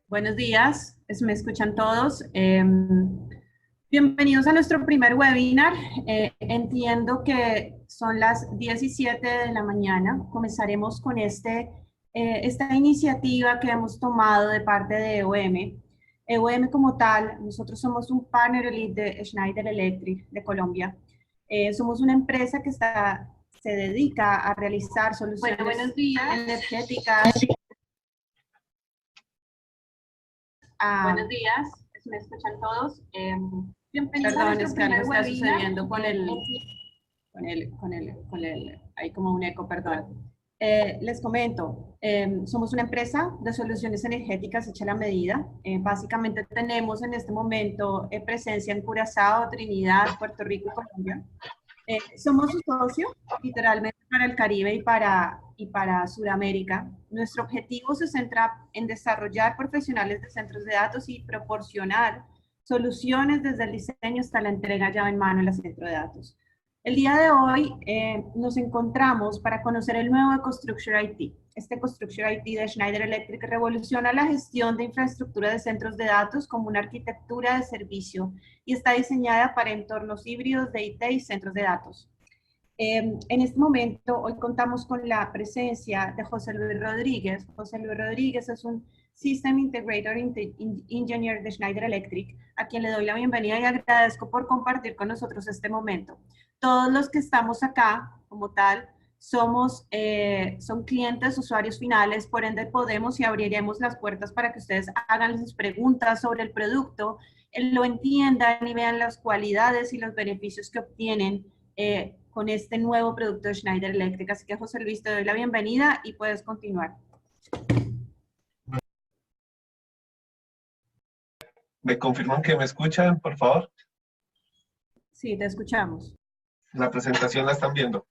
Buenos días, ¿me escuchan todos? Bienvenidos a nuestro primer webinar. Entiendo que son las 17 de la mañana. Comenzaremos con esta iniciativa que hemos tomado de parte de EOM. EOM como tal, nosotros somos un partner elite de Schneider Electric de Colombia. Somos una empresa que se dedica a realizar soluciones Buenos días. energéticas. Buenos días, ¿me escuchan todos? Bienvenidos a Perdón, nuestro es que algo primer está webinar. sucediendo hay como un eco, perdón. Les comento, somos una empresa de soluciones energéticas hecha a la medida. Básicamente tenemos en este momento presencia en Curazao, Trinidad, Puerto Rico y Colombia. Somos su socio, literalmente, para el Caribe y para Sudamérica. Nuestro objetivo se centra en desarrollar profesionales de centros de datos y proporcionar soluciones desde el diseño hasta la entrega llave en mano en el centro de datos. El día de hoy nos encontramos para conocer el nuevo EcoStruxure IT. Este EcoStruxure IT de Schneider Electric revoluciona la gestión de infraestructura de centros de datos como una arquitectura de servicio y está diseñada para entornos híbridos de IT y centros de datos. En este momento, hoy contamos con la presencia de José Luis Rodríguez. José Luis Rodríguez es un System Integrator Engineer de Schneider Electric, a quien le doy la bienvenida y agradezco por compartir con nosotros este momento. Todos los que estamos acá, como tal, son clientes, usuarios finales, por ende podemos y abriremos las puertas para que ustedes hagan sus preguntas sobre el producto, lo entiendan y vean las cualidades y los beneficios que obtienen con este nuevo producto de Schneider Electric. Así que, José Luis, te doy la bienvenida y puedes continuar. ¿Me confirman que me escuchan, por favor? Sí, te escuchamos. La presentación la están viendo.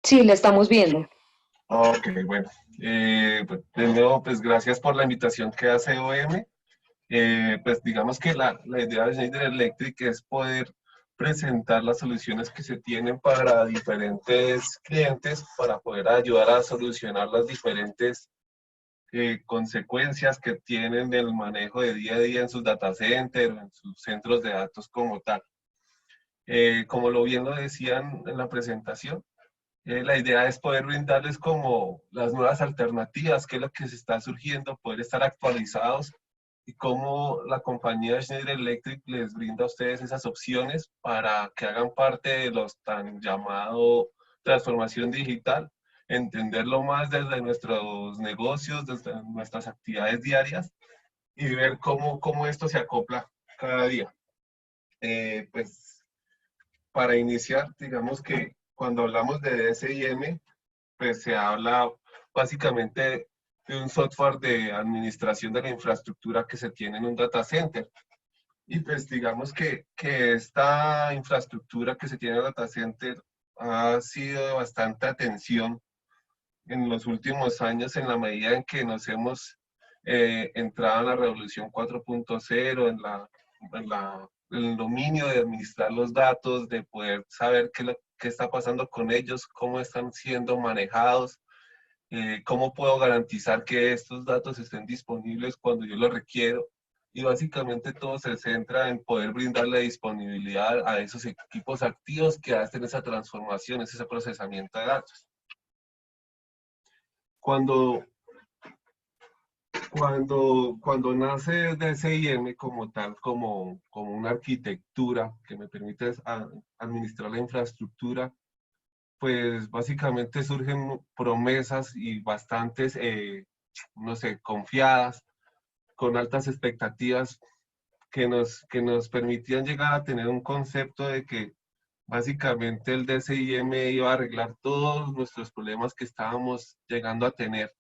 Sí, la estamos viendo. Ok, bueno. De nuevo, pues gracias por la invitación que hace OM. Pues digamos que la idea de Schneider Electric es poder presentar las soluciones que se tienen para diferentes clientes para poder ayudar a solucionar las diferentes consecuencias que tienen del manejo de día a día en sus data centers, en sus centros de datos como tal. Como bien lo decían en la presentación, la idea es poder brindarles como las nuevas alternativas, qué es lo que se está surgiendo, poder estar actualizados y cómo la compañía Schneider Electric les brinda a ustedes esas opciones para que hagan parte de los tan llamado transformación digital, entenderlo más desde nuestros negocios, desde nuestras actividades diarias y ver cómo esto se acopla cada día. Pues para iniciar, digamos que cuando hablamos de DSIM, pues se habla básicamente de un software de administración de la infraestructura que se tiene en un data center. Y pues digamos que esta infraestructura que se tiene en el data center ha sido de bastante atención en los últimos años en la medida en que nos hemos entrado en la revolución 4.0, en el dominio de administrar los datos, de poder saber qué está pasando con ellos, cómo están siendo manejados, cómo puedo garantizar que estos datos estén disponibles cuando yo los requiero. Y básicamente todo se centra en poder brindarle disponibilidad a esos equipos activos que hacen esa transformación, ese procesamiento de datos. Cuando nace DSIM como tal, como una arquitectura que me permite administrar la infraestructura, pues básicamente surgen promesas y bastantes, no sé, confiadas, con altas expectativas que nos permitían llegar a tener un concepto de que básicamente el DSIM iba a arreglar todos nuestros problemas que estábamos llegando a tener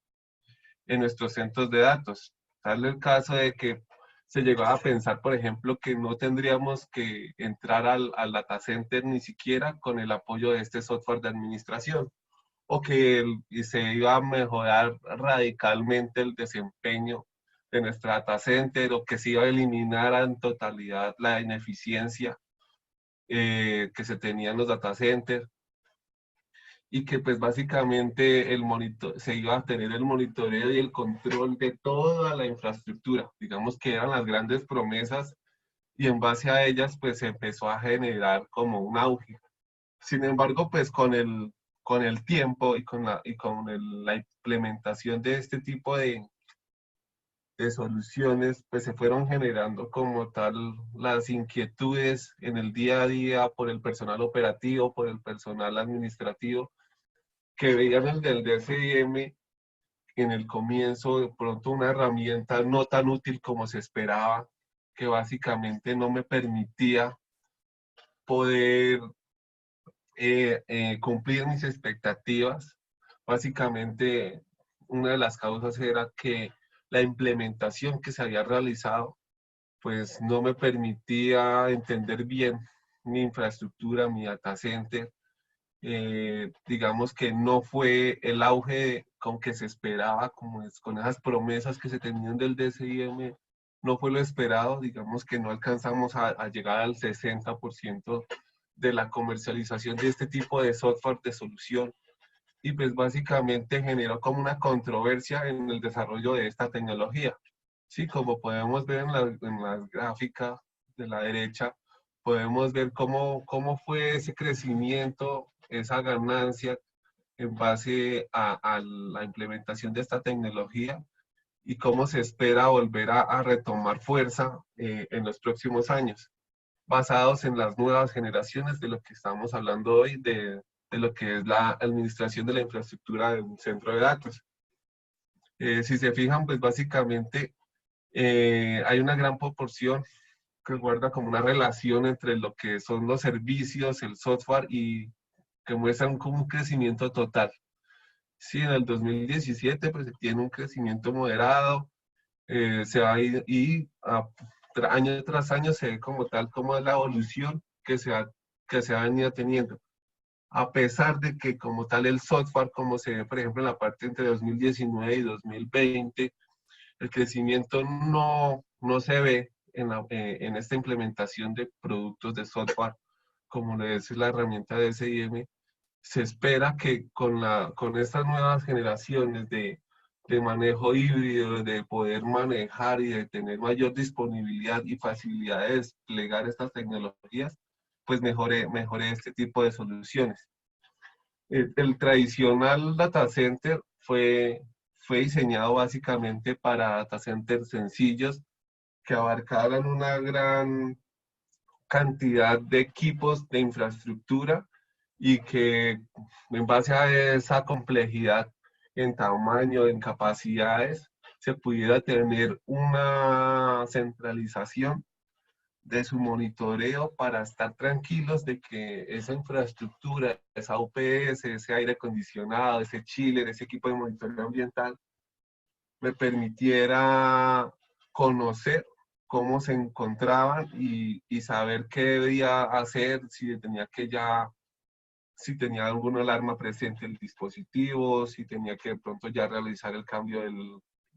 en nuestros centros de datos. Tal el caso de que se llegó a pensar, por ejemplo, que no tendríamos que entrar al data center ni siquiera con el apoyo de este software de administración, o que se iba a mejorar radicalmente el desempeño de nuestra data center, o que se iba a eliminar en totalidad la ineficiencia que se tenía en los data centers. y que pues básicamente se iba a tener el monitoreo y el control de toda la infraestructura. Digamos que eran las grandes promesas y en base a ellas pues se empezó a generar como un auge. Sin embargo, pues con el tiempo y la implementación de este tipo de soluciones, pues se fueron generando como tal las inquietudes en el día a día por el personal operativo, por el personal administrativo, que veían el del DCIM en el comienzo de pronto una herramienta no tan útil como se esperaba, que básicamente no me permitía poder cumplir mis expectativas. Básicamente, una de las causas era que la implementación que se había realizado, pues no me permitía entender bien mi infraestructura, mi data center. Digamos que no fue el auge con que se esperaba, con esas promesas que se tenían del DCIM, no fue lo esperado. Digamos que no alcanzamos a llegar al 60% de la comercialización de este tipo de software de solución, y pues básicamente generó como una controversia en el desarrollo de esta tecnología. Sí, como podemos ver en la gráfica de la derecha, podemos ver cómo fue ese crecimiento, esa ganancia en base a la implementación de esta tecnología y cómo se espera volver a retomar fuerza en los próximos años, basados en las nuevas generaciones de lo que estamos hablando hoy, de lo que es la administración de la infraestructura de un centro de datos. Si se fijan, pues básicamente hay una gran proporción que guarda como una relación entre lo que son los servicios, el software, y que muestran como un crecimiento total. Sí, en el 2017 pues se tiene un crecimiento moderado, se va a ir, año tras año se ve como tal como es la evolución que se ha venido teniendo. A pesar de que como tal el software, como se ve por ejemplo en la parte entre 2019 y 2020, el crecimiento no se ve en esta implementación de productos de software, como le es la herramienta de SIM. Se espera que con estas nuevas generaciones de manejo híbrido, de poder manejar y de tener mayor disponibilidad y facilidad de desplegar estas tecnologías, pues mejore este tipo de soluciones. El tradicional data center fue diseñado básicamente para data centers sencillos que abarcaran una gran cantidad de equipos de infraestructura y que en base a esa complejidad en tamaño, en capacidades, se pudiera tener una centralización de su monitoreo para estar tranquilos de que esa infraestructura, esa UPS, ese aire acondicionado, ese chiller, ese equipo de monitoreo ambiental, me permitiera conocer cómo se encontraban y saber qué debía hacer, si tenía alguna alarma presente en el dispositivo, si tenía que de pronto ya realizar el cambio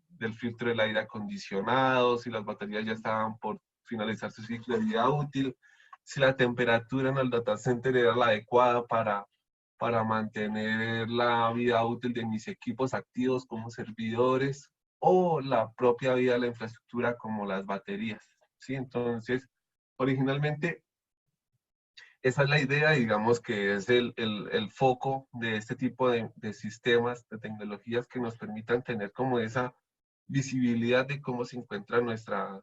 del filtro del aire acondicionado, si las baterías ya estaban por finalizar su ciclo de vida útil, si la temperatura en el data center era la adecuada para mantener la vida útil de mis equipos activos como servidores, o la propia vida de la infraestructura como las baterías. ¿Sí? Entonces, originalmente esa es la idea, digamos que es el foco de este tipo de sistemas, de tecnologías que nos permitan tener como esa visibilidad de cómo se encuentra nuestra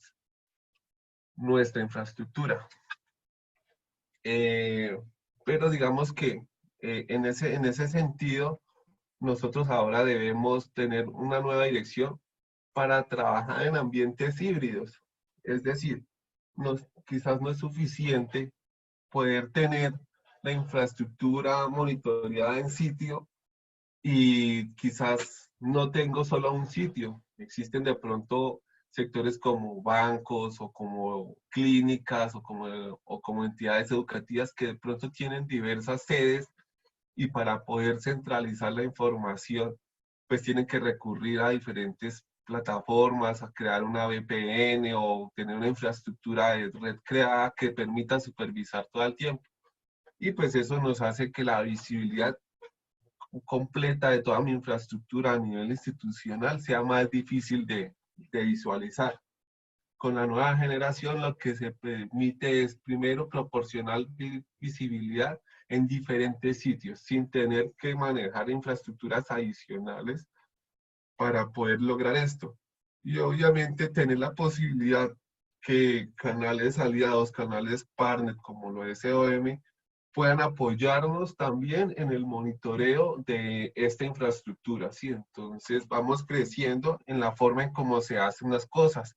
infraestructura. Pero digamos que en ese sentido, nosotros ahora debemos tener una nueva dirección para trabajar en ambientes híbridos. Es decir, quizás no es suficiente poder tener la infraestructura monitoreada en sitio y quizás no tengo solo un sitio. Existen de pronto sectores como bancos o como clínicas o como entidades educativas que de pronto tienen diversas sedes, y para poder centralizar la información, pues tienen que recurrir a diferentes plataformas, a crear una VPN o tener una infraestructura de red creada que permita supervisar todo el tiempo. Y pues eso nos hace que la visibilidad completa de toda mi infraestructura a nivel institucional sea más difícil de visualizar. Con la nueva generación lo que se permite es primero proporcionar visibilidad en diferentes sitios sin tener que manejar infraestructuras adicionales para poder lograr esto. Y obviamente tener la posibilidad que canales aliados, canales partner como lo es EOM, puedan apoyarnos también en el monitoreo de esta infraestructura, ¿sí? Entonces vamos creciendo en la forma en cómo se hacen las cosas.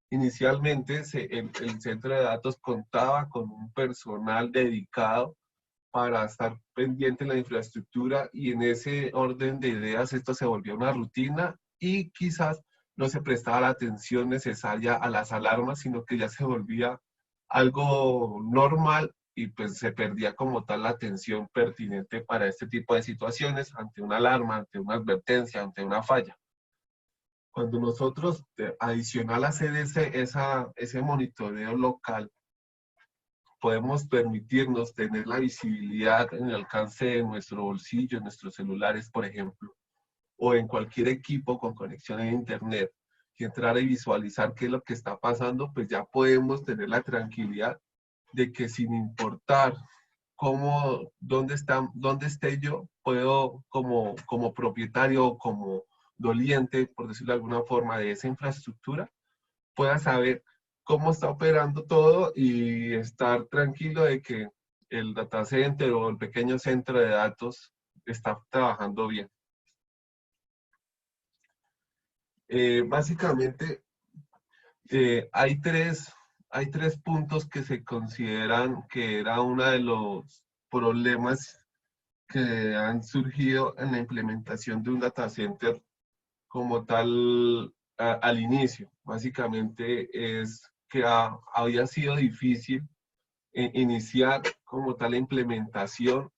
Inicialmente el centro de datos contaba con un personal dedicado para estar pendiente de la infraestructura y en ese orden de ideas esto se volvió una rutina y quizás no se prestaba la atención necesaria a las alarmas, sino que ya se volvía algo normal y pues se perdía como tal la atención pertinente para este tipo de situaciones ante una alarma, ante una advertencia, ante una falla. Cuando nosotros, adicional a hacer ese monitoreo local, podemos permitirnos tener la visibilidad en el alcance de nuestro bolsillo, en nuestros celulares, por ejemplo, o en cualquier equipo con conexión a internet, y entrar y visualizar qué es lo que está pasando, pues ya podemos tener la tranquilidad de que sin importar dónde esté yo, puedo como propietario o como doliente, por decirlo de alguna forma, de esa infraestructura, pueda saber cómo está operando todo y estar tranquilo de que el data center o el pequeño centro de datos está trabajando bien. Básicamente, hay tres puntos que se consideran que era uno de los problemas que han surgido en la implementación de un data center como tal al inicio. Básicamente es que había sido difícil iniciar como tal la implementación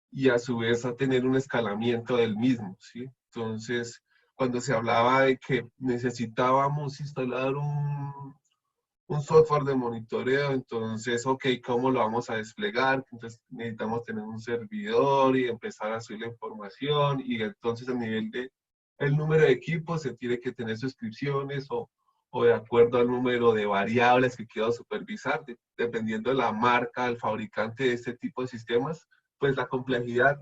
y a su vez a tener un escalamiento del mismo, ¿sí? Entonces, cuando se hablaba de que necesitábamos instalar un software de monitoreo, entonces, ok, ¿cómo lo vamos a desplegar? Entonces necesitamos tener un servidor y empezar a subir la información y entonces a nivel de el número de equipos se tiene que tener suscripciones o de acuerdo al número de variables que quiero supervisar, dependiendo de la marca, el fabricante de este tipo de sistemas, pues la complejidad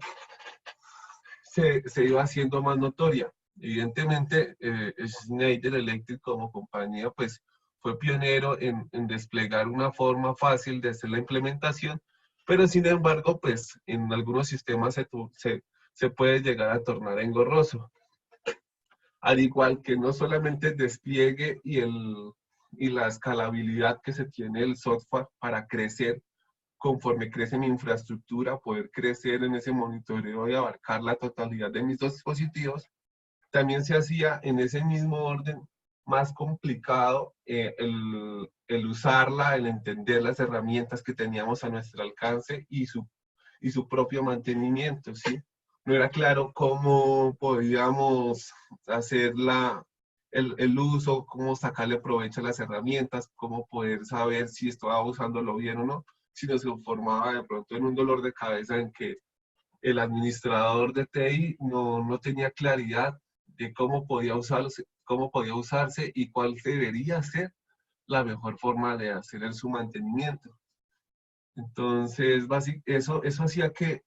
se iba haciendo más notoria. Evidentemente, Schneider Electric como compañía, pues fue pionero en desplegar una forma fácil de hacer la implementación, pero sin embargo, pues en algunos sistemas se puede llegar a tornar engorroso. Al igual que no solamente el despliegue y la escalabilidad que se tiene el software para crecer, conforme crece mi infraestructura, poder crecer en ese monitoreo y abarcar la totalidad de mis dispositivos, también se hacía en ese mismo orden más complicado el usarla, el entender las herramientas que teníamos a nuestro alcance y su propio mantenimiento, ¿sí? No era claro cómo podíamos hacer el uso, cómo sacarle provecho a las herramientas, cómo poder saber si estaba usándolo bien o no, sino se formaba de pronto en un dolor de cabeza en que el administrador de TI no tenía claridad de cómo podía usarse y cuál debería ser la mejor forma de hacer su mantenimiento. Entonces, eso hacía que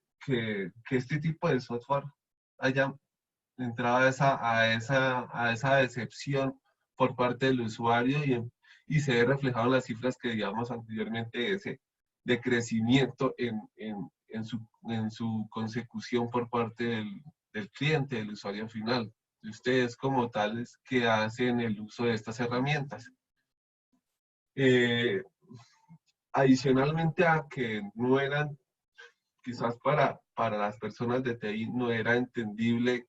este tipo de software haya entrado a esa decepción por parte del usuario y se ve reflejado en las cifras que digamos anteriormente de crecimiento en su consecución por parte del cliente, del usuario final. De ustedes como tales que hacen el uso de estas herramientas. Adicionalmente a que no eran, quizás para las personas de TI, no era entendible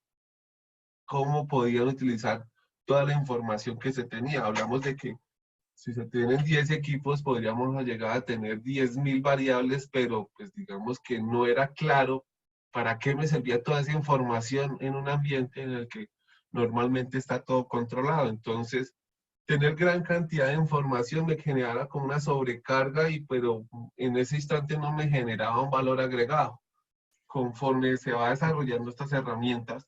cómo podían utilizar toda la información que se tenía. Hablamos de que si se tienen 10 equipos, podríamos llegar a tener 10.000 variables, pero pues digamos que no era claro para qué me servía toda esa información en un ambiente en el que normalmente está todo controlado. Entonces, tener gran cantidad de información me generaba como una sobrecarga, pero en ese instante no me generaba un valor agregado. conforme se va desarrollando estas herramientas,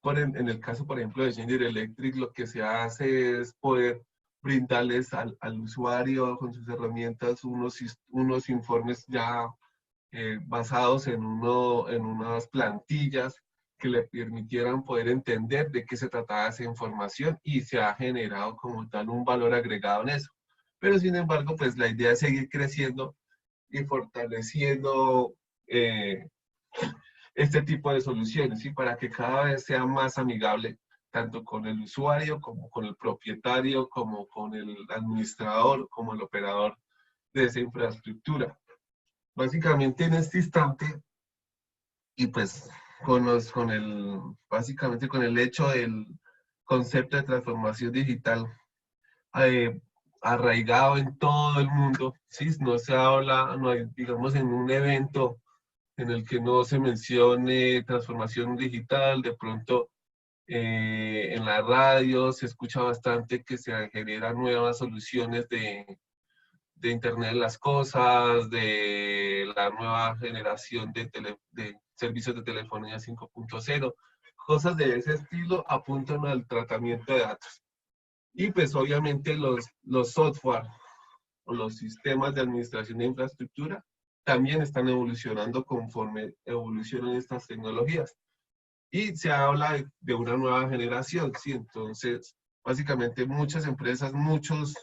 en el caso, por ejemplo, de Schneider Electric, lo que se hace es poder brindarles al usuario con sus herramientas unos informes ya basados en unas plantillas que le permitieran poder entender de qué se trataba esa información, y se ha generado como tal un valor agregado en eso. Pero sin embargo, pues la idea es seguir creciendo y fortaleciendo este tipo de soluciones, ¿sí? Para que cada vez sea más amigable tanto con el usuario, como con el propietario, como con el administrador, como el operador de esa infraestructura. Básicamente en este instante, y pues básicamente con el hecho del concepto de transformación digital eh, arraigado en todo el mundo, ¿sí? No se habla, no hay, digamos, en un evento en el que no se mencione transformación digital, de pronto en la radio se escucha bastante que se generan nuevas soluciones de Internet de las Cosas, de la nueva generación de servicios de telefonía 5.0, cosas de ese estilo apuntan al tratamiento de datos. Y pues obviamente los software o los sistemas de administración de infraestructura también están evolucionando conforme evolucionan estas tecnologías. Y se habla de una nueva generación, ¿sí? Entonces, básicamente muchas empresas, muchos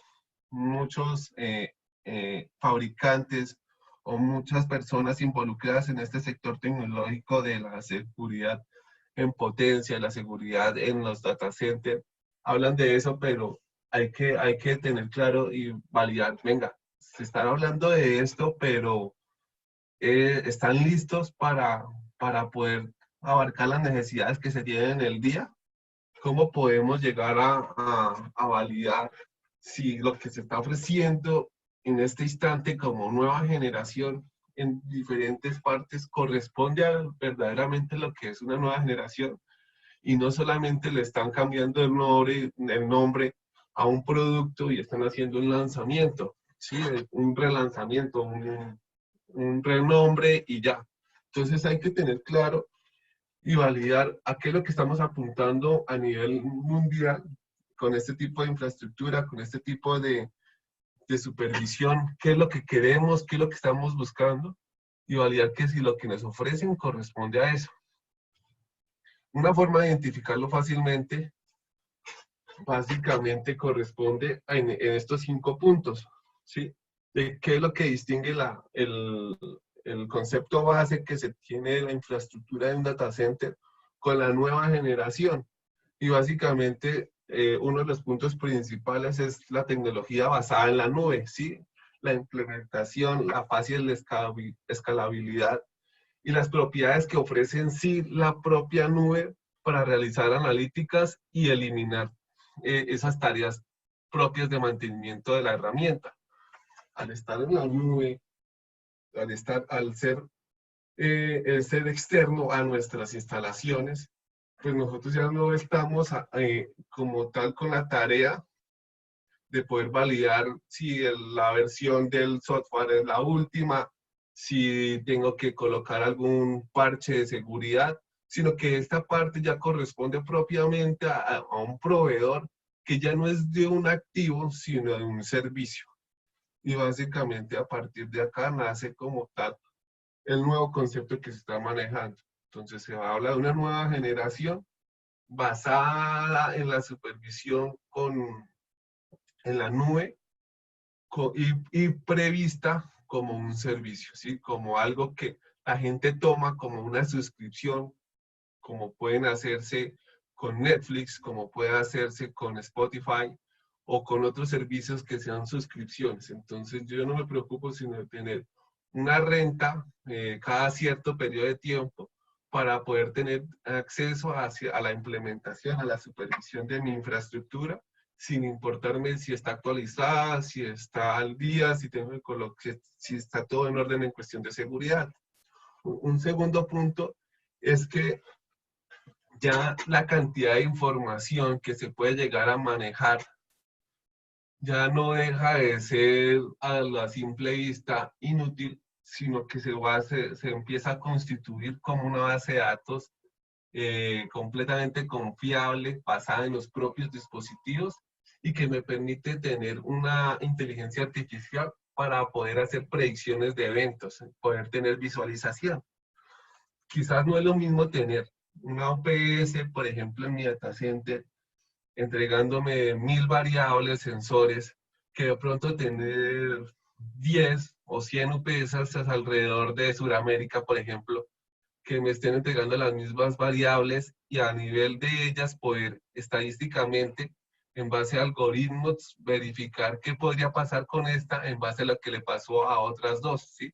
fabricantes o muchas personas involucradas en este sector tecnológico de la seguridad en potencia, la seguridad en los data centers, hablan de eso, pero hay que tener claro y validar, venga, se están hablando de esto, pero están listos para poder abarcar las necesidades que se tienen en el día. ¿Cómo podemos llegar a validar si lo que se está ofreciendo en este instante como nueva generación en diferentes partes corresponde a verdaderamente lo que es una nueva generación? Y no solamente le están cambiando el nombre a un producto y están haciendo un lanzamiento, ¿sí? Un relanzamiento, un renombre y ya. Entonces hay que tener claro y validar a qué es lo que estamos apuntando a nivel mundial con este tipo de infraestructura, con este tipo de supervisión, qué es lo que queremos, qué es lo que estamos buscando, y validar que si lo que nos ofrecen corresponde a eso. Una forma de identificarlo fácilmente, básicamente corresponde en estos 5 puntos, ¿sí? De qué es lo que distingue el concepto base que se tiene de la infraestructura de un data center con la nueva generación. Y básicamente uno de los puntos principales es la tecnología basada en la nube, ¿sí? La implementación, la fácil escalabilidad y las propiedades que ofrece en sí la propia nube para realizar analíticas y eliminar esas tareas propias de mantenimiento de la herramienta. Al estar en la nube, al ser el ser externo a nuestras instalaciones, pues nosotros ya no estamos como tal con la tarea de poder validar si la versión del software es la última, si tengo que colocar algún parche de seguridad, sino que esta parte ya corresponde propiamente a un proveedor que ya no es de un activo, sino de un servicio. Y básicamente a partir de acá nace como tal el nuevo concepto que se está manejando. Entonces se habla de una nueva generación basada en la supervisión en la nube y prevista como un servicio, ¿sí? Como algo que la gente toma como una suscripción, como pueden hacerse con Netflix, como puede hacerse con Spotify o con otros servicios que sean suscripciones. Entonces yo no me preocupo sino de tener una renta cada cierto periodo de tiempo para poder tener acceso a la implementación, a la supervisión de mi infraestructura, sin importarme si está actualizada, si está al día, si está todo en orden en cuestión de seguridad. Un segundo punto es que ya la cantidad de información que se puede llegar a manejar ya no deja de ser a la simple vista inútil, sino que se empieza a constituir como una base de datos completamente confiable, basada en los propios dispositivos y que me permite tener una inteligencia artificial para poder hacer predicciones de eventos, poder tener visualización. Quizás no es lo mismo tener una OPS, por ejemplo, en mi data center, entregándome 1000 variables, sensores, que de pronto tener 10 o 100 UPS alrededor de Sudamérica, por ejemplo, que me estén entregando las mismas variables y a nivel de ellas poder estadísticamente, en base a algoritmos, verificar qué podría pasar con esta en base a lo que le pasó a otras dos, ¿sí?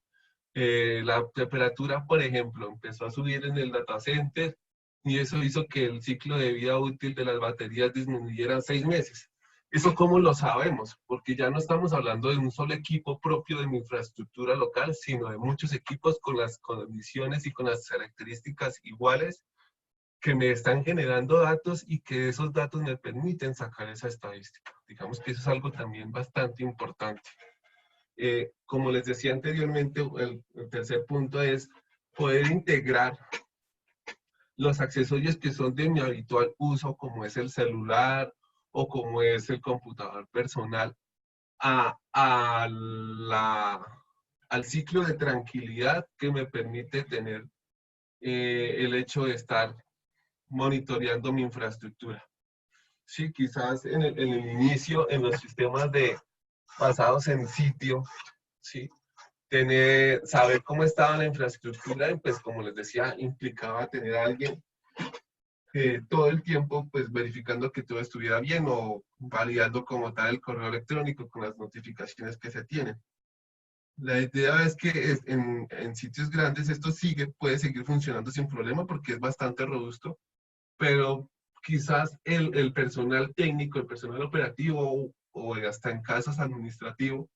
La temperatura, por ejemplo, empezó a subir en el data center y eso hizo que el ciclo de vida útil de las baterías disminuyera 6 meses. ¿Eso cómo lo sabemos? Porque ya no estamos hablando de un solo equipo propio de mi infraestructura local, sino de muchos equipos con las condiciones y con las características iguales que me están generando datos y que esos datos me permiten sacar esa estadística. Digamos que eso es algo también bastante importante. Como les decía anteriormente, el tercer punto es poder integrar los accesorios que son de mi habitual uso, como es el celular o como es el computador personal, al ciclo de tranquilidad que me permite tener el hecho de estar monitoreando mi infraestructura. Sí, quizás en el inicio, en los sistemas basados en sitio, ¿sí? Saber cómo estaba la infraestructura, y pues como les decía, implicaba tener a alguien todo el tiempo pues verificando que todo estuviera bien o validando como tal el correo electrónico con las notificaciones que se tienen. La idea es que en sitios grandes esto puede seguir funcionando sin problema porque es bastante robusto, pero quizás el personal técnico, el personal operativo o hasta en casos administrativos,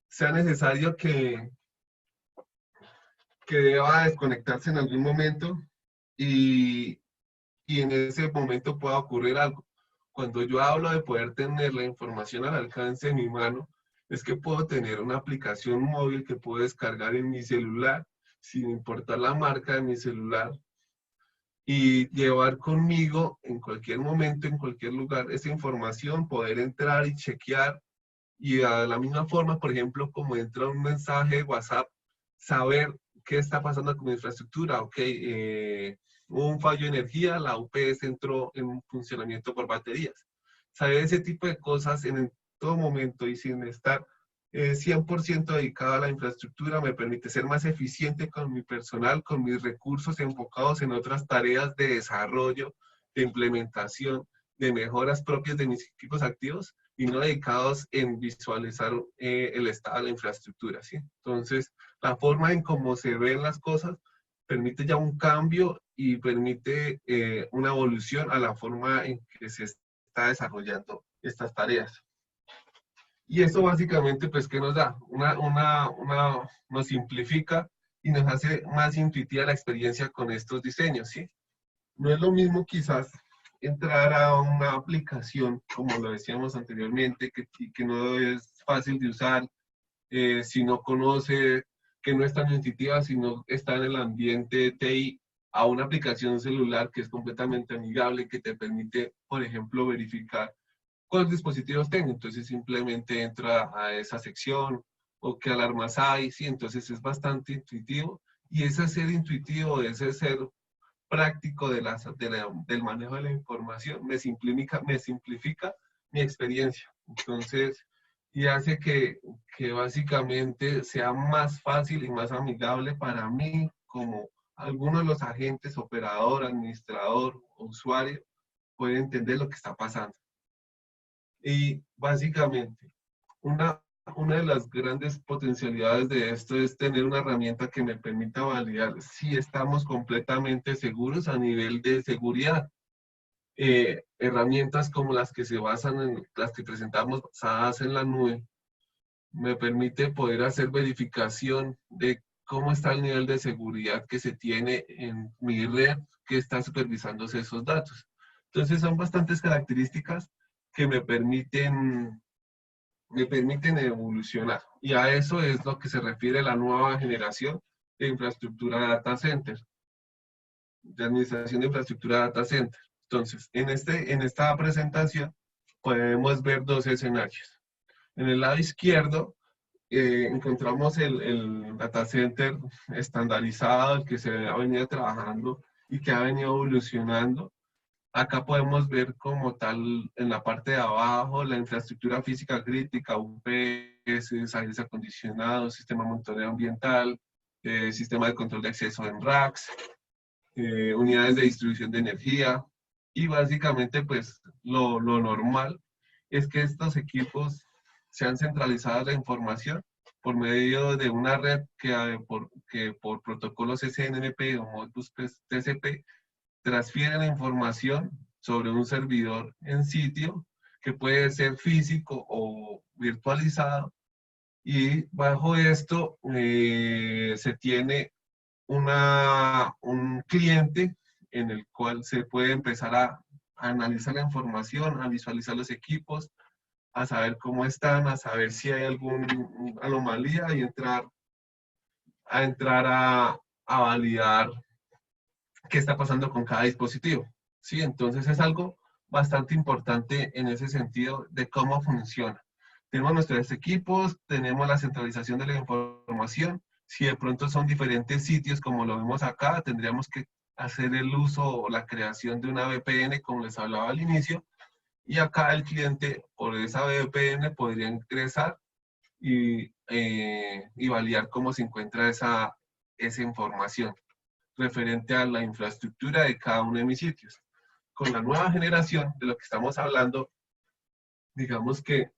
sea necesario que deba desconectarse en algún momento y en ese momento pueda ocurrir algo. Cuando yo hablo de poder tener la información al alcance de mi mano, es que puedo tener una aplicación móvil que puedo descargar en mi celular, sin importar la marca de mi celular, y llevar conmigo en cualquier momento, en cualquier lugar, esa información, poder entrar y chequear, y a la misma forma, por ejemplo, como entra un mensaje de WhatsApp, saber qué está pasando con mi infraestructura. Ok, hubo un fallo de energía, la UPS entró en funcionamiento por baterías. Saber ese tipo de cosas en todo momento y sin estar 100% dedicado a la infraestructura me permite ser más eficiente con mi personal, con mis recursos enfocados en otras tareas de desarrollo, de implementación, de mejoras propias de mis equipos activos y no dedicados en visualizar el estado de la infraestructura, ¿sí? Entonces, la forma en cómo se ven las cosas permite ya un cambio y permite una evolución a la forma en que se está desarrollando estas tareas. Y eso básicamente, pues, ¿qué nos da? Nos simplifica y nos hace más intuitiva la experiencia con estos diseños, ¿sí? No es lo mismo quizás entrar a una aplicación, como lo decíamos anteriormente, que no es fácil de usar, si no conoce, que no es tan intuitiva, sino está en el ambiente TI, a una aplicación celular que es completamente amigable, que te permite, por ejemplo, verificar cuáles dispositivos tengo. Entonces simplemente entra a esa sección o qué alarmas hay, sí, entonces es bastante intuitivo. Y ese ser intuitivo, ese ser práctico del manejo de la información me simplifica mi experiencia. Entonces, y hace que básicamente sea más fácil y más amigable para mí como alguno de los agentes, operador, administrador, usuario, puede entender lo que está pasando. Y básicamente, una de las grandes potencialidades de esto es tener una herramienta que me permita validar si estamos completamente seguros a nivel de seguridad. Herramientas como las que se basan en las que presentamos basadas en la nube, me permite poder hacer verificación de cómo está el nivel de seguridad que se tiene en mi red que está supervisándose esos datos. Entonces son bastantes características que me permiten me permiten evolucionar. Y a eso es lo que se refiere la nueva generación de infraestructura data center, de administración de infraestructura data center. Entonces, en esta presentación podemos ver dos escenarios. En el lado izquierdo encontramos el data center estandarizado, el que se ha venido trabajando y que ha venido evolucionando. Acá podemos ver como tal en la parte de abajo la infraestructura física crítica, UPS, aires acondicionados, sistema de monitoreo ambiental, sistema de control de acceso en racks, unidades de distribución de energía, y básicamente pues lo normal es que estos equipos sean centralizados la información por medio de una red que por protocolos SNMP o Modbus TCP transfiere la información sobre un servidor en sitio que puede ser físico o virtualizado, y bajo esto se tiene un cliente en el cual se puede empezar a analizar la información, a visualizar los equipos, a saber cómo están, a saber si hay alguna anomalía y entrar a validar qué está pasando con cada dispositivo. ¿Sí? Entonces es algo bastante importante en ese sentido de cómo funciona. Tenemos nuestros equipos, tenemos la centralización de la información. Si de pronto son diferentes sitios, como lo vemos acá, tendríamos que hacer el uso o la creación de una VPN, como les hablaba al inicio, y acá el cliente, por esa VPN, podría ingresar y validar cómo se encuentra esa información referente a la infraestructura de cada uno de mis sitios. Con la nueva generación de lo que estamos hablando, digamos que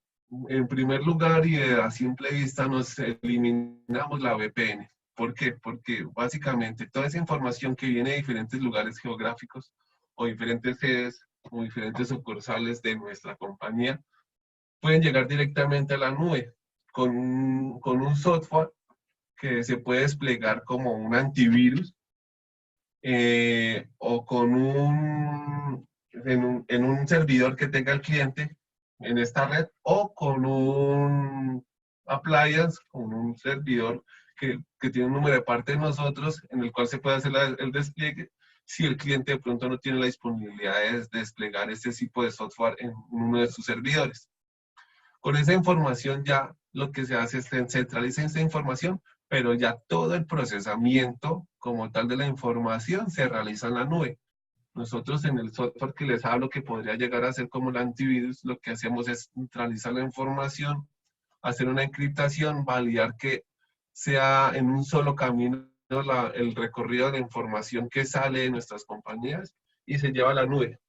en primer lugar y a simple vista nos eliminamos la VPN. ¿Por qué? Porque básicamente toda esa información que viene de diferentes lugares geográficos o diferentes sedes o diferentes sucursales de nuestra compañía pueden llegar directamente a la nube con un software que se puede desplegar como un antivirus o en un servidor que tenga el cliente en esta red, o con un appliance, con un servidor que tiene un número de parte de nosotros, en el cual se puede hacer el despliegue si el cliente de pronto no tiene la disponibilidad de desplegar este tipo de software en uno de sus servidores. Con esa información ya lo que se hace es centralizar esa información, pero ya todo el procesamiento como tal de la información se realiza en la nube. Nosotros en el software que les hablo, que podría llegar a ser como el antivirus, lo que hacemos es centralizar la información, hacer una encriptación, validar que sea en un solo camino el recorrido de la información que sale de nuestras compañías y se lleva a la nube.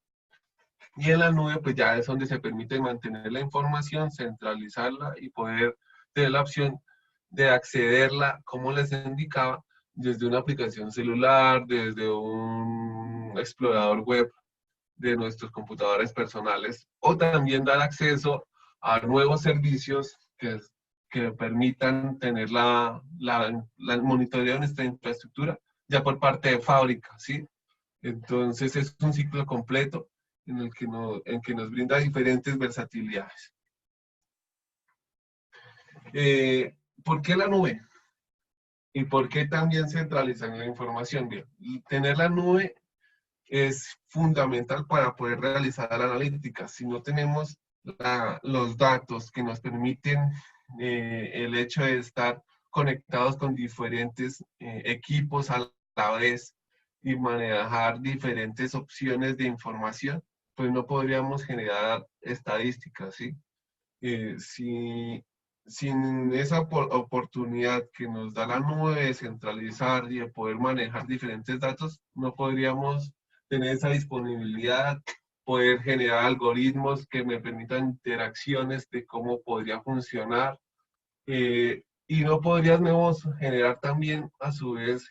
Y en la nube pues ya es donde se permite mantener la información, centralizarla y poder tener la opción de accederla, como les indicaba, desde una aplicación celular, desde un explorador web de nuestros computadores personales, o también dar acceso a nuevos servicios que permitan tener el monitoreo de nuestra infraestructura ya por parte de fábrica, ¿sí? Entonces es un ciclo completo en el que nos brinda diferentes versatilidades. ¿Por qué la nube? ¿Y por qué también centralizar la información? Bien, tener la nube es fundamental para poder realizar la analítica. Si no tenemos los datos que nos permiten el hecho de estar conectados con diferentes equipos a la vez y manejar diferentes opciones de información, pues no podríamos generar estadísticas, ¿sí? Sin esa oportunidad que nos da la nube de centralizar y de poder manejar diferentes datos, no podríamos tener esa disponibilidad, poder generar algoritmos que me permitan interacciones de cómo podría funcionar, y no podríamos generar también a su vez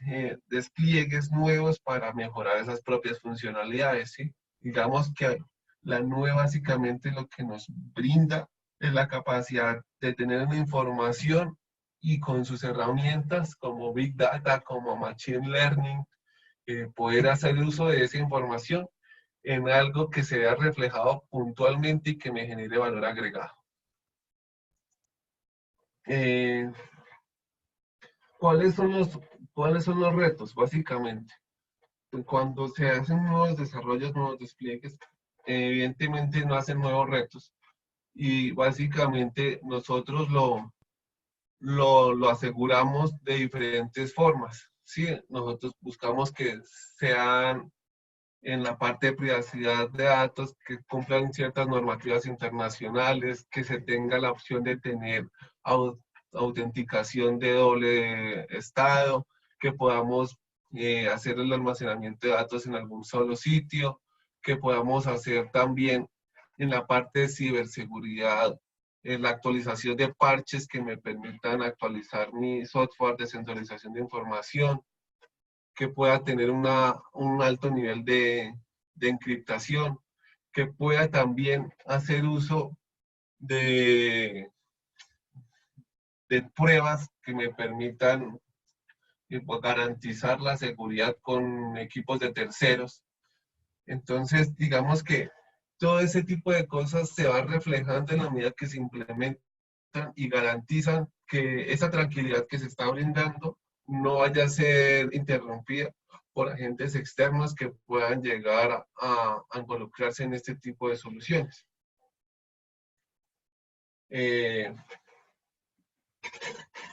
despliegues nuevos para mejorar esas propias funcionalidades, ¿sí? Digamos que la nube básicamente lo que nos brinda es la capacidad de tener una información y con sus herramientas como Big Data, como Machine Learning, poder hacer uso de esa información en algo que se vea reflejado puntualmente y que me genere valor agregado. ¿Cuáles son los retos, básicamente? Cuando se hacen nuevos desarrollos, nuevos despliegues, evidentemente no hacen nuevos retos. Y básicamente nosotros lo aseguramos de diferentes formas, ¿sí? Nosotros buscamos que sean en la parte de privacidad de datos, que cumplan ciertas normativas internacionales, que se tenga la opción de tener autenticación de doble estado, que podamos hacer el almacenamiento de datos en algún solo sitio, que podamos hacer también en la parte de ciberseguridad la actualización de parches que me permitan actualizar mi software de centralización de información, que pueda tener un alto nivel de encriptación, que pueda también hacer uso de pruebas que me permitan garantizar la seguridad con equipos de terceros. Entonces, digamos que todo ese tipo de cosas se va reflejando en la medida que se implementan y garantizan que esa tranquilidad que se está brindando no vaya a ser interrumpida por agentes externos que puedan llegar a involucrarse en este tipo de soluciones.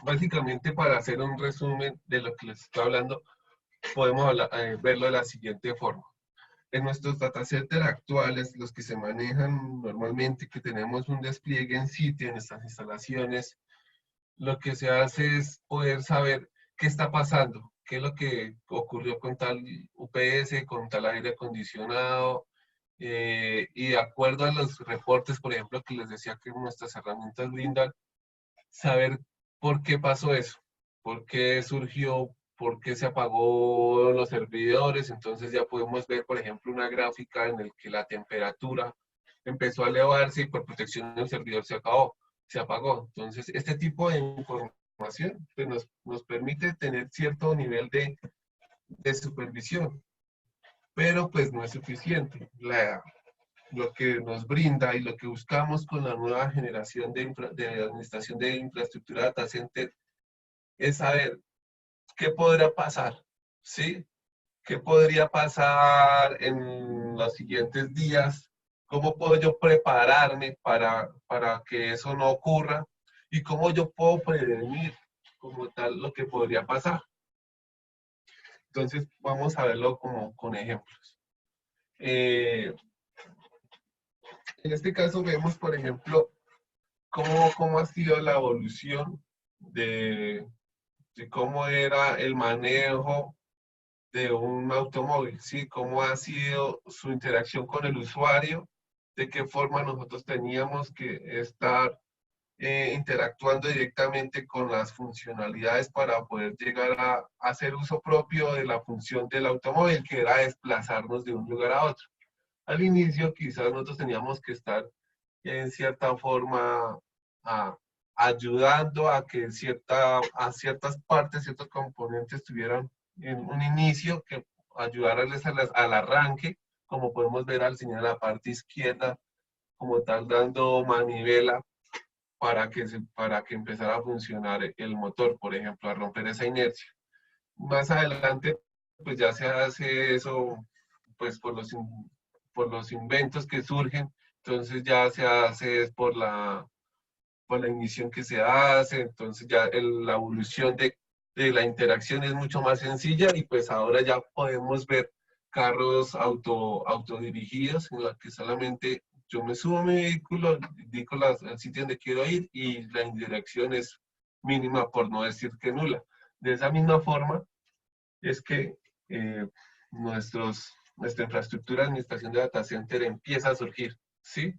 Básicamente, para hacer un resumen de lo que les estoy hablando, podemos verlo de la siguiente forma. En nuestros data centers actuales, los que se manejan normalmente, que tenemos un despliegue en sitio, en estas instalaciones, lo que se hace es poder saber qué está pasando, qué es lo que ocurrió con tal UPS, con tal aire acondicionado, y de acuerdo a los reportes, por ejemplo, que les decía que nuestras herramientas brindan, saber por qué pasó eso, por qué surgió, por qué se apagó los servidores. Entonces ya podemos ver, por ejemplo, una gráfica en la que la temperatura empezó a elevarse y por protección del servidor se apagó. Entonces, este tipo de información pues, nos permite tener cierto nivel de supervisión, pero pues no es suficiente. Lo que nos brinda y lo que buscamos con la nueva generación de administración de infraestructura data center es saber qué podrá pasar, ¿sí? ¿Qué podría pasar en los siguientes días? ¿Cómo puedo yo prepararme para que eso no ocurra? ¿Y cómo yo puedo prevenir como tal lo que podría pasar? Entonces, vamos a verlo como con ejemplos. En este caso vemos, por ejemplo, cómo ha sido la evolución de cómo era el manejo de un automóvil, ¿sí? Cómo ha sido su interacción con el usuario, de qué forma nosotros teníamos que estar interactuando directamente con las funcionalidades para poder llegar a hacer uso propio de la función del automóvil, que era desplazarnos de un lugar a otro. Al inicio quizás nosotros teníamos que estar en cierta forma ayudando a que a ciertas partes, ciertos componentes tuvieran en un inicio que ayudarles al arranque, como podemos ver al señalar la parte izquierda, como tal dando manivela para que empezara a funcionar el motor, por ejemplo, a romper esa inercia. Más adelante, pues ya se hace eso, pues por los inventos que surgen, entonces ya se hace por la emisión que se hace, entonces ya la evolución de la interacción es mucho más sencilla y pues ahora ya podemos ver carros autodirigidos en los que solamente yo me subo a mi vehículo, indico el sitio donde quiero ir y la indirección es mínima, por no decir que nula. De esa misma forma es que nuestra infraestructura de administración de data center empieza a surgir, ¿sí?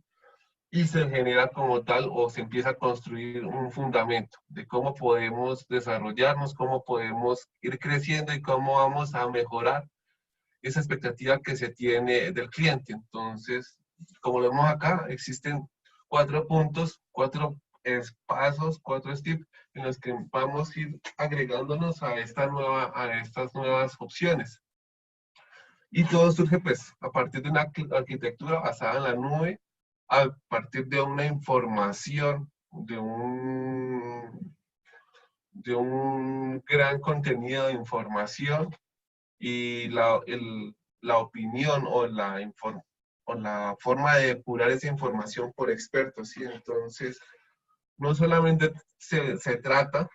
Y se genera como tal o se empieza a construir un fundamento de cómo podemos desarrollarnos, cómo podemos ir creciendo y cómo vamos a mejorar esa expectativa que se tiene del cliente. Entonces, como lo vemos acá, existen 4 puntos, 4 pasos, 4 steps en los que vamos a ir agregándonos a estas nuevas opciones. Y todo surge pues a partir de una arquitectura basada en la nube, a partir de una información de un gran contenido de información y la opinión o la forma de depurar esa información por expertos, ¿sí? Entonces, no solamente se trata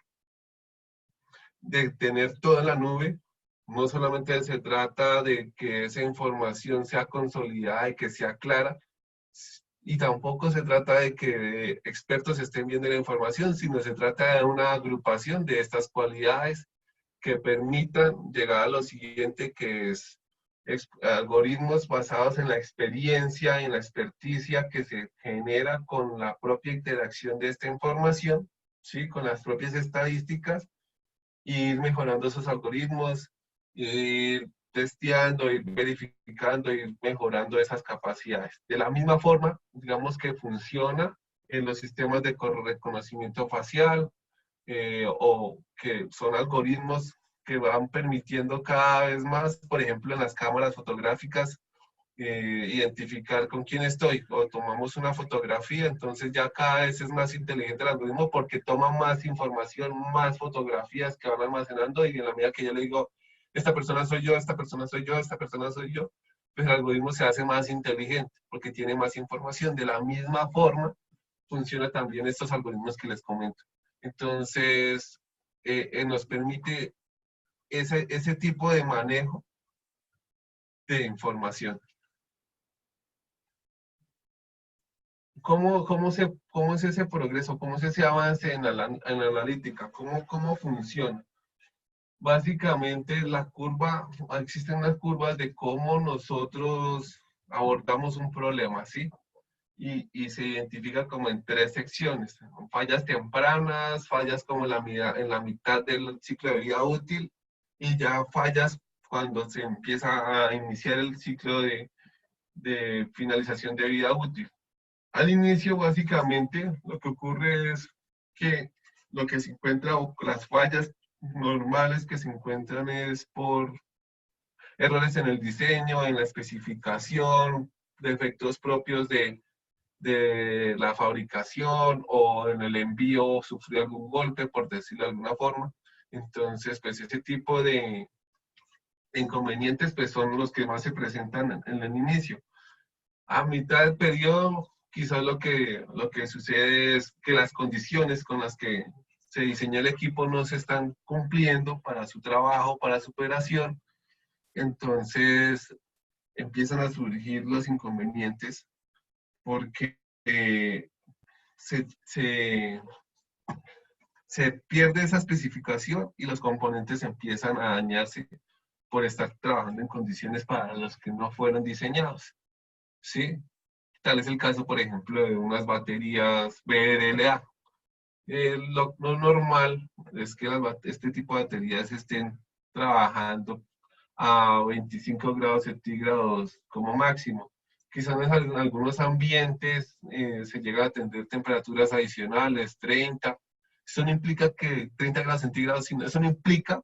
de tener toda la nube, no solamente se trata de que esa información sea consolidada y que sea clara, y tampoco se trata de que expertos estén viendo la información, sino se trata de una agrupación de estas cualidades que permitan llegar a lo siguiente, que es algoritmos basados en la experiencia, en la experticia que se genera con la propia interacción de esta información, ¿sí? Con las propias estadísticas, y ir mejorando esos algoritmos, ir testeando, ir verificando, ir mejorando esas capacidades. De la misma forma, digamos que funciona en los sistemas de reconocimiento facial, o que son algoritmos que van permitiendo cada vez más, por ejemplo, en las cámaras fotográficas, identificar con quién estoy, o tomamos una fotografía, entonces ya cada vez es más inteligente el algoritmo porque toma más información, más fotografías que van almacenando, y en la medida que yo le digo, esta persona soy yo, esta persona soy yo, esta persona soy yo, pues el algoritmo se hace más inteligente porque tiene más información. De la misma forma funciona también estos algoritmos que les comento. Entonces, nos permite ese tipo de manejo de información. ¿Cómo es ese progreso? ¿Cómo es ese avance en la analítica? ¿Cómo funciona? Básicamente existen unas curvas de cómo nosotros abordamos un problema, ¿sí? Y se identifica como en 3 secciones: fallas tempranas, fallas como en la mitad del ciclo de vida útil, y ya fallas cuando se empieza a iniciar el ciclo de finalización de vida útil. Al inicio, básicamente, lo que ocurre es que lo que se encuentra, o las fallas normales que se encuentran, es por errores en el diseño, en la especificación, defectos propios de la fabricación, o en el envío sufrió algún golpe, por decirlo de alguna forma. Entonces, pues ese tipo de inconvenientes pues son los que más se presentan en el inicio. A mitad del periodo, quizás lo que sucede es que las condiciones con las que se diseñó el equipo no se están cumpliendo para su trabajo, para su operación. Entonces empiezan a surgir los inconvenientes porque se pierde esa especificación y los componentes empiezan a dañarse por estar trabajando en condiciones para las que no fueron diseñados, ¿sí? Tal es el caso, por ejemplo, de unas baterías BRLA. Lo normal es que este tipo de baterías estén trabajando a 25 grados centígrados como máximo. Quizás en algunos ambientes se llega a tener temperaturas adicionales, 30. Eso no implica que 30 grados centígrados, eso no implica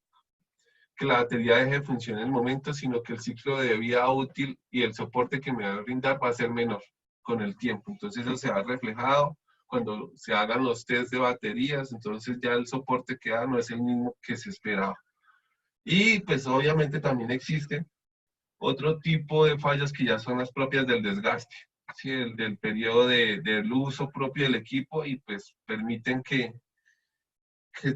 que la batería deje de funcionar en el momento, sino que el ciclo de vida útil y el soporte que me va a brindar va a ser menor con el tiempo. Entonces eso se va reflejado cuando se hagan los test de baterías, entonces ya el soporte que da no es el mismo que se esperaba. Y pues obviamente también existe otro tipo de fallas que ya son las propias del desgaste, ¿sí? Del periodo del uso propio del equipo, y pues permiten que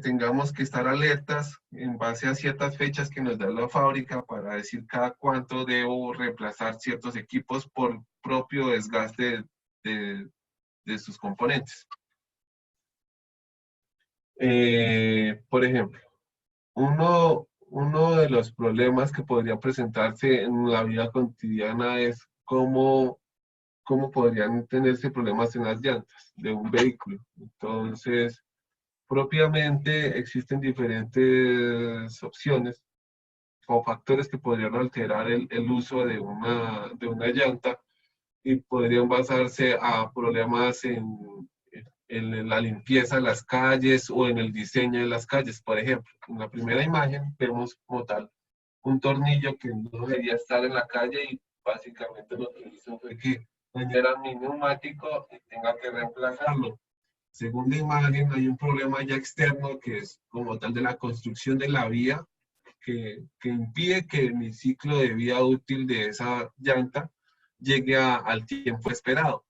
tengamos que estar alertas en base a ciertas fechas que nos da la fábrica para decir cada cuánto debo reemplazar ciertos equipos por propio desgaste de sus componentes. Por ejemplo, uno de los problemas que podría presentarse en la vida cotidiana es cómo podrían tenerse problemas en las llantas de un vehículo. Entonces, propiamente existen diferentes opciones o factores que podrían alterar el uso de una llanta, y podrían basarse a problemas en la limpieza de las calles o en el diseño de las calles. Por ejemplo, en la primera imagen vemos como tal un tornillo que no debería estar en la calle, y básicamente lo que hizo fue que dañara mi neumático y tenga que reemplazarlo. segunda imagen hay un problema ya externo que es como tal de la construcción de la vía que impide que mi ciclo de vida útil de esa llanta llegue al tiempo esperado.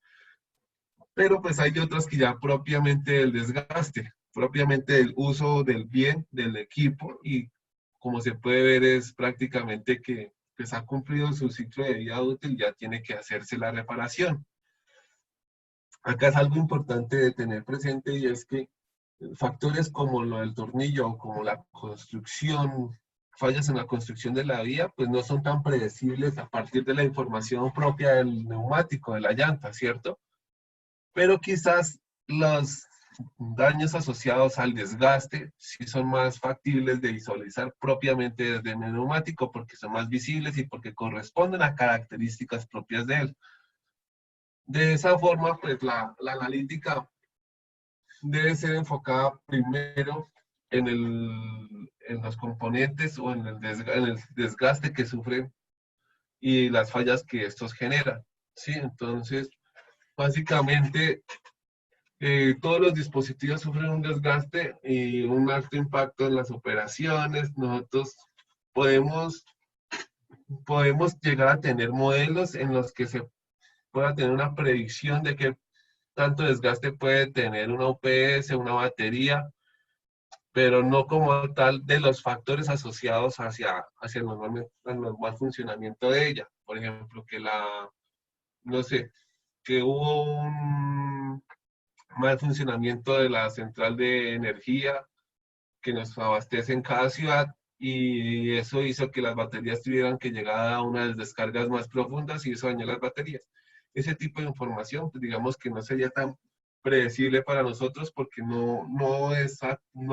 Pero pues hay otras que ya propiamente del desgaste, propiamente del uso del bien del equipo y como se puede ver es prácticamente que pues ha cumplido su ciclo de vida útil, ya tiene que hacerse la reparación. Acá es algo importante de tener presente y es que factores como lo del tornillo o como la construcción, fallas en la construcción de la vía, pues no son tan predecibles a partir de la información propia del neumático, de la llanta, ¿cierto? Pero quizás los daños asociados al desgaste sí son más factibles de visualizar propiamente desde el neumático porque son más visibles y porque corresponden a características propias de él. De esa forma, pues la analítica debe ser enfocada primero en los componentes o en el desgaste que sufren y las fallas que estos generan. ¿Sí? Entonces, básicamente, todos los dispositivos sufren un desgaste y un alto impacto en las operaciones. Nosotros podemos llegar a tener modelos en los que se pueda tener una predicción de qué tanto desgaste puede tener una UPS, una batería, pero no como tal de los factores asociados hacia el normal funcionamiento de ella. Por ejemplo, no sé, que hubo un mal funcionamiento de la central de energía que nos abastece en cada ciudad y eso hizo que las baterías tuvieran que llegar a unas descargas más profundas y eso dañó las baterías. Ese tipo de información, pues digamos que no sería tan predecible para nosotros porque no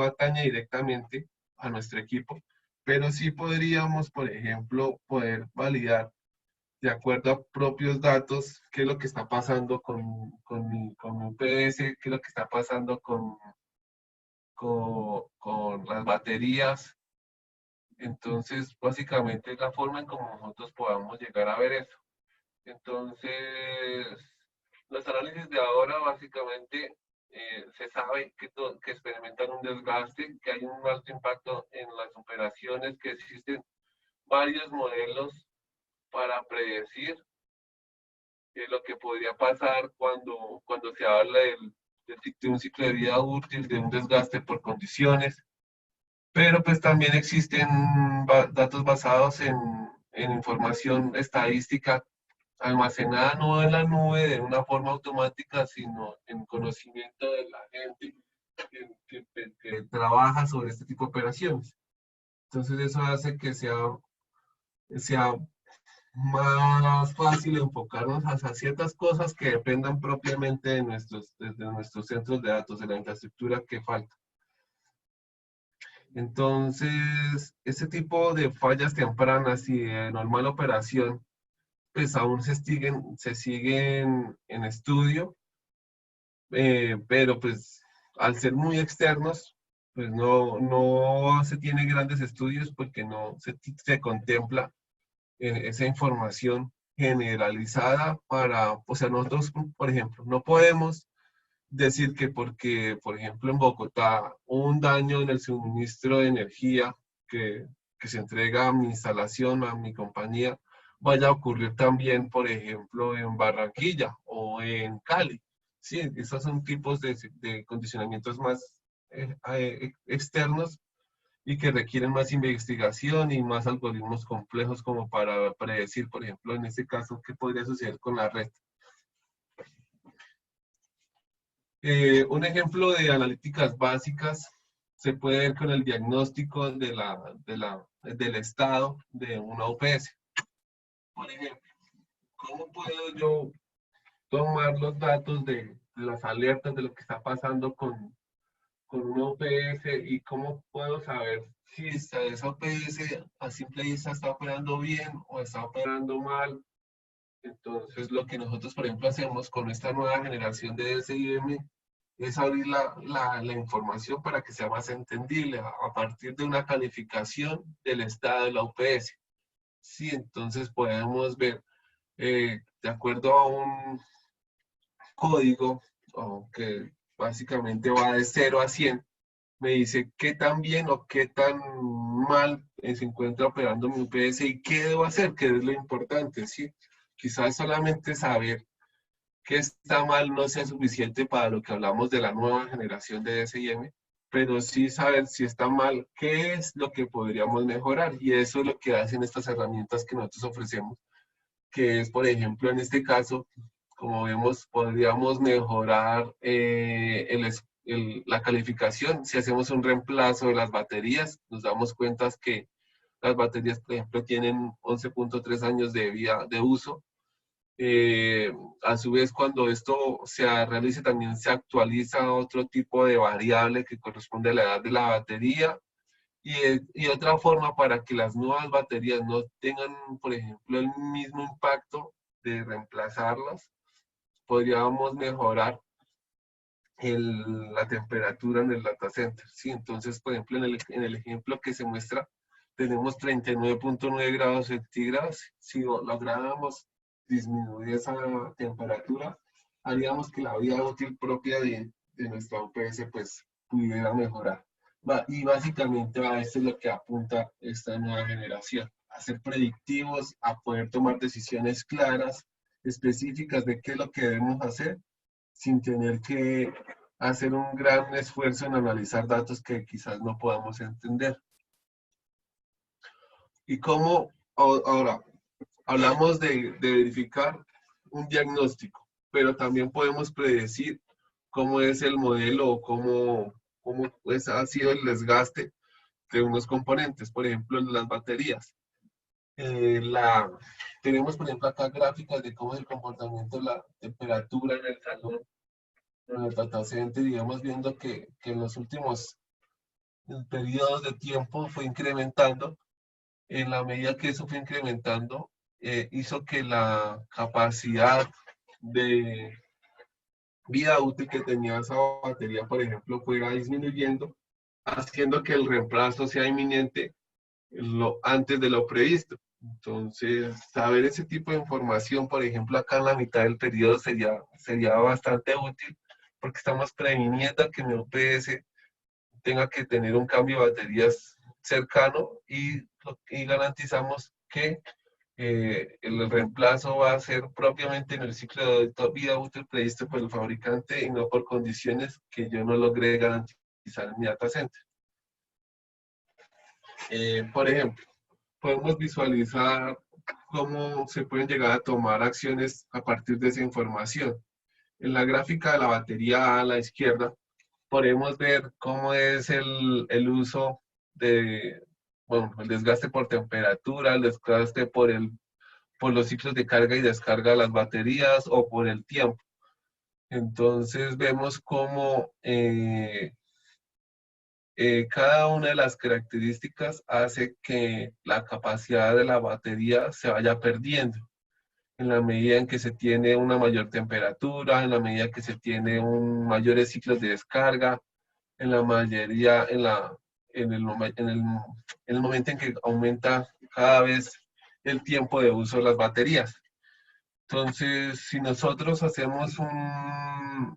atañe directamente a nuestro equipo, pero sí podríamos, por ejemplo, poder validar de acuerdo a propios datos qué es lo que está pasando con UPS, qué es lo que está pasando con las baterías. Entonces, básicamente es la forma en cómo nosotros podamos llegar a ver eso. Entonces, los análisis de ahora básicamente se sabe que experimentan un desgaste, que hay un alto impacto en las operaciones, que existen varios modelos para predecir lo que podría pasar cuando se habla de un ciclo de vida útil, de un desgaste por condiciones. Pero pues también existen datos basados en información estadística almacenada no en la nube de una forma automática, sino en conocimiento de la gente que trabaja sobre este tipo de operaciones. Entonces eso hace que sea más fácil enfocarnos hacia ciertas cosas que dependan propiamente de nuestros centros de datos, de la infraestructura que falta. Entonces, este tipo de fallas tempranas y de normal operación, pues aún se siguen en estudio, pero pues al ser muy externos, pues no se tiene grandes estudios porque no se contempla esa información generalizada o sea, nosotros, por ejemplo, no podemos decir que porque, por ejemplo, en Bogotá un daño en el suministro de energía que se entrega a mi instalación, a mi compañía, vaya a ocurrir también, por ejemplo, en Barranquilla o en Cali. Sí, esos son tipos de condicionamientos más externos y que requieren más investigación y más algoritmos complejos como para predecir, por ejemplo, en este caso, qué podría suceder con la red. Un ejemplo de analíticas básicas se puede ver con el diagnóstico del estado de una UPS. Por ejemplo, ¿cómo puedo yo tomar los datos de las alertas de lo que está pasando con una UPS y cómo puedo saber si esa UPS a simple vista está operando bien o está operando mal? Entonces, lo que nosotros, por ejemplo, hacemos con esta nueva generación de SIM es abrir la información para que sea más entendible a partir de una calificación del estado de la UPS. Sí, entonces podemos ver, de acuerdo a un código que básicamente va de 0 a 100, me dice qué tan bien o qué tan mal se encuentra operando mi UPS y qué debo hacer, que es lo importante, ¿sí? Quizás solamente saber que está mal no sea suficiente para lo que hablamos de la nueva generación de DSIM, pero sí saber si está mal, qué es lo que podríamos mejorar. Y eso es lo que hacen estas herramientas que nosotros ofrecemos, que es, por ejemplo, en este caso, como vemos, podríamos mejorar la calificación. Si hacemos un reemplazo de las baterías, nos damos cuenta que las baterías, por ejemplo, tienen 11.3 años de vida de uso. A su vez, cuando esto se realice, también se actualiza otro tipo de variable que corresponde a la edad de la batería. Y otra forma para que las nuevas baterías no tengan, por ejemplo, el mismo impacto de reemplazarlas, podríamos mejorar la temperatura en el data center, ¿sí? Entonces, por ejemplo, en el ejemplo que se muestra, tenemos 39.9 grados centígrados. Si lográramos disminuir esa temperatura, haríamos que la vida útil propia de nuestra UPS pues pudiera mejorar. Y básicamente a esto es lo que apunta esta nueva generación, a ser predictivos, a poder tomar decisiones claras, específicas de qué es lo que debemos hacer, sin tener que hacer un gran esfuerzo en analizar datos que quizás no podamos entender. Y cómo, ahora, hablamos de verificar un diagnóstico, pero también podemos predecir cómo es el modelo o cómo pues, ha sido el desgaste de unos componentes, por ejemplo, las baterías. Tenemos, por ejemplo, acá gráficas de cómo es el comportamiento de la temperatura en el salón, en el data center, y vamos viendo que en los últimos periodos de tiempo fue incrementando. En la medida que eso fue incrementando, hizo que la capacidad de vida útil que tenía esa batería, por ejemplo, fuera disminuyendo, haciendo que el reemplazo sea inminente antes de lo previsto. Entonces, saber ese tipo de información, por ejemplo, acá en la mitad del periodo sería bastante útil, porque estamos previniendo que mi UPS tenga que tener un cambio de baterías cercano y garantizamos que el reemplazo va a ser propiamente en el ciclo de vida útil previsto por el fabricante y no por condiciones que yo no logré garantizar en mi data center. Por ejemplo, podemos visualizar cómo se pueden llegar a tomar acciones a partir de esa información. En la gráfica de la batería a la izquierda, podemos ver cómo es el uso de, bueno, el desgaste por temperatura, el desgaste por los ciclos de carga y descarga de las baterías o por el tiempo. Entonces vemos cómo cada una de las características hace que la capacidad de la batería se vaya perdiendo en la medida en que se tiene una mayor temperatura, en la medida que se tiene mayores ciclos de descarga, en la mayoría, en el momento en que aumenta cada vez el tiempo de uso de las baterías. Entonces, si nosotros hacemos una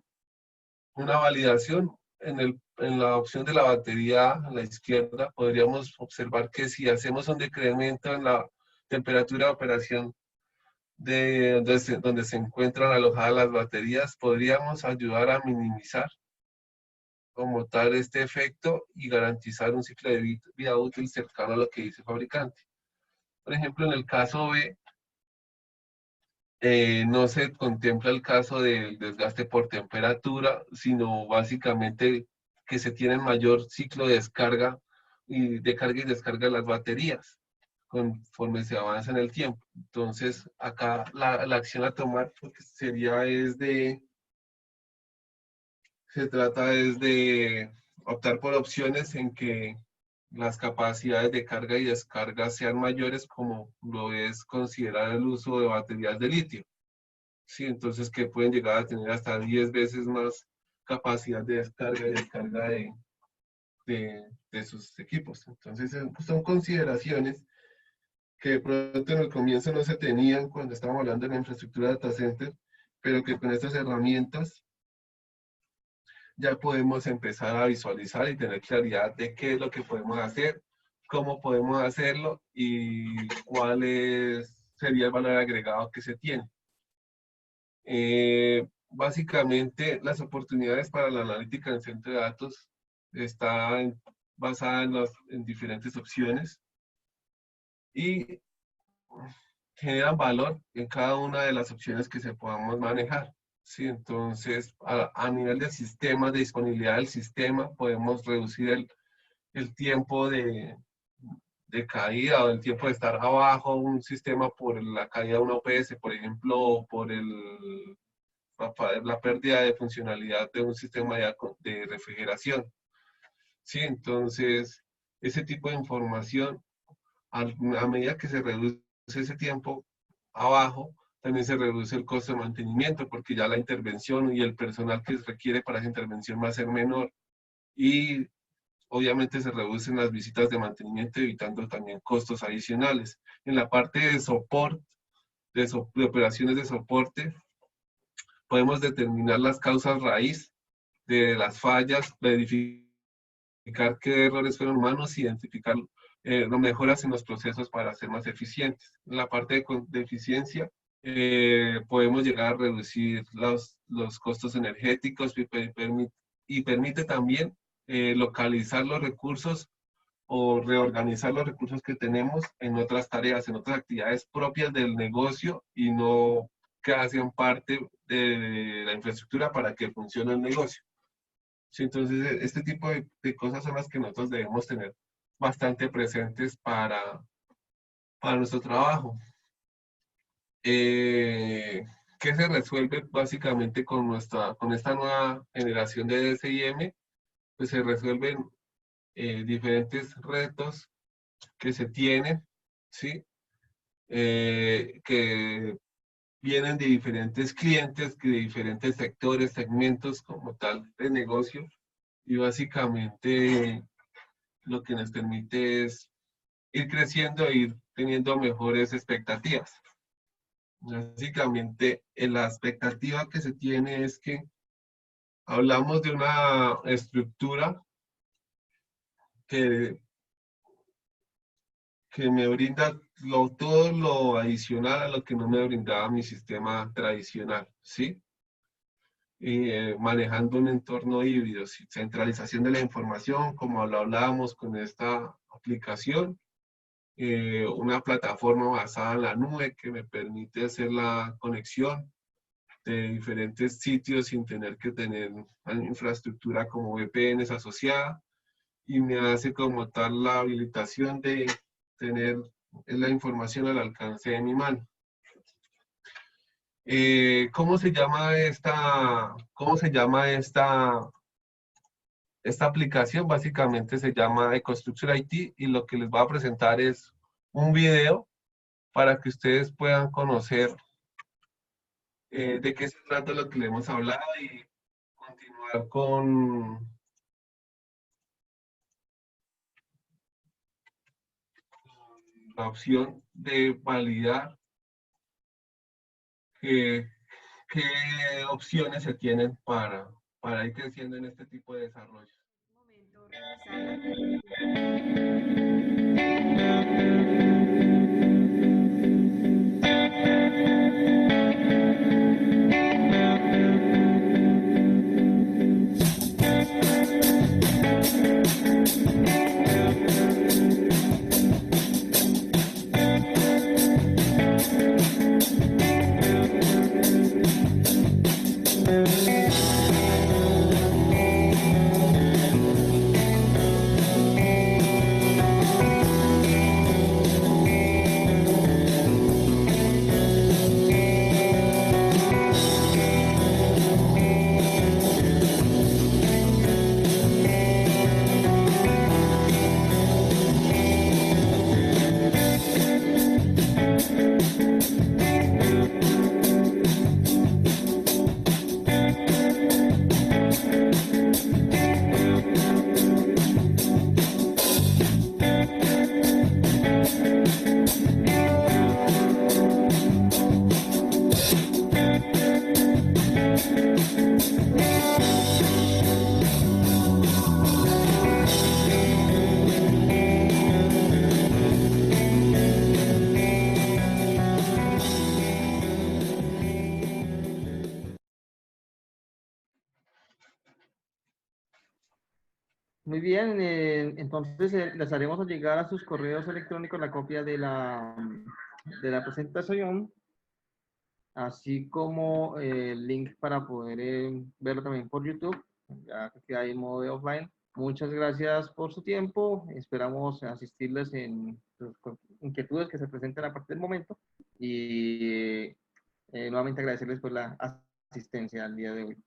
validación en la opción de la batería a la izquierda, podríamos observar que si hacemos un decremento en la temperatura de operación donde se encuentran alojadas las baterías, podríamos ayudar a minimizar como tal este efecto y garantizar un ciclo de vida útil cercano a lo que dice el fabricante. Por ejemplo, en el caso B, no se contempla el caso del desgaste por temperatura, sino básicamente que se tiene mayor ciclo de descarga y de carga y descarga de las baterías conforme se avanza en el tiempo. Entonces, acá la acción a tomar se trata de optar por opciones en que las capacidades de carga y descarga sean mayores, como lo es considerar el uso de baterías de litio. Sí, entonces que pueden llegar a tener hasta 10 veces más capacidad de descarga y descarga de sus equipos. Entonces son consideraciones que de pronto en el comienzo no se tenían cuando estábamos hablando de la infraestructura data center, pero que con estas herramientas ya podemos empezar a visualizar y tener claridad de qué es lo que podemos hacer, cómo podemos hacerlo y sería el valor agregado que se tiene. Básicamente, las oportunidades para la analítica en centro de datos están basadas en diferentes opciones y generan valor en cada una de las opciones que se podamos manejar. ¿Sí? Entonces, a nivel del sistema, de disponibilidad del sistema, podemos reducir el tiempo de caída o el tiempo de estar abajo un sistema por la caída de una OPS, por ejemplo, o por la pérdida de funcionalidad de un sistema de refrigeración. ¿Sí? Entonces, ese tipo de información, a medida que se reduce ese tiempo abajo, también se reduce el costo de mantenimiento, porque ya la intervención y el personal que se requiere para esa intervención va a ser menor. Y obviamente se reducen las visitas de mantenimiento, evitando también costos adicionales. En la parte de soporte, de operaciones de soporte, podemos determinar las causas raíz de las fallas, verificar qué errores fueron humanos, identificar mejoras en los procesos para ser más eficientes. En la parte de eficiencia, podemos llegar a reducir los costos energéticos y permite también localizar los recursos o reorganizar los recursos que tenemos en otras tareas, en otras actividades propias del negocio y no que hacen parte de la infraestructura para que funcione el negocio. Sí, entonces, este tipo de cosas son las que nosotros debemos tener bastante presentes para nuestro trabajo. ¿Qué se resuelve básicamente con esta nueva generación de DSIM? Pues se resuelven diferentes retos que se tienen, ¿sí? Que vienen de diferentes clientes, de diferentes sectores, segmentos como tal de negocio, y básicamente lo que nos permite es ir creciendo e ir teniendo mejores expectativas. Básicamente, la expectativa que se tiene es que hablamos de una estructura que me brinda todo lo adicional a lo que no me brindaba mi sistema tradicional, ¿sí? Manejando un entorno híbrido, ¿sí? Centralización de la información, como lo hablábamos con esta aplicación, una plataforma basada en la nube que me permite hacer la conexión de diferentes sitios sin tener que tener una infraestructura como VPNs asociada, y me hace como tal la habilitación de tener la información al alcance de mi mano. ¿Cómo se llama esta aplicación? Básicamente se llama EcoStruxure IT, y lo que les voy a presentar es un video para que ustedes puedan conocer de qué se trata lo que le hemos hablado y continuar con la opción de validar qué opciones se tienen para ir creciendo en este tipo de desarrollo. Muy bien, entonces les haremos llegar a sus correos electrónicos la copia de la presentación, así como el link para poder verlo también por YouTube, ya que queda en modo de offline. Muchas gracias por su tiempo, esperamos asistirles en sus inquietudes que se presenten a partir del momento y nuevamente agradecerles por la asistencia al día de hoy.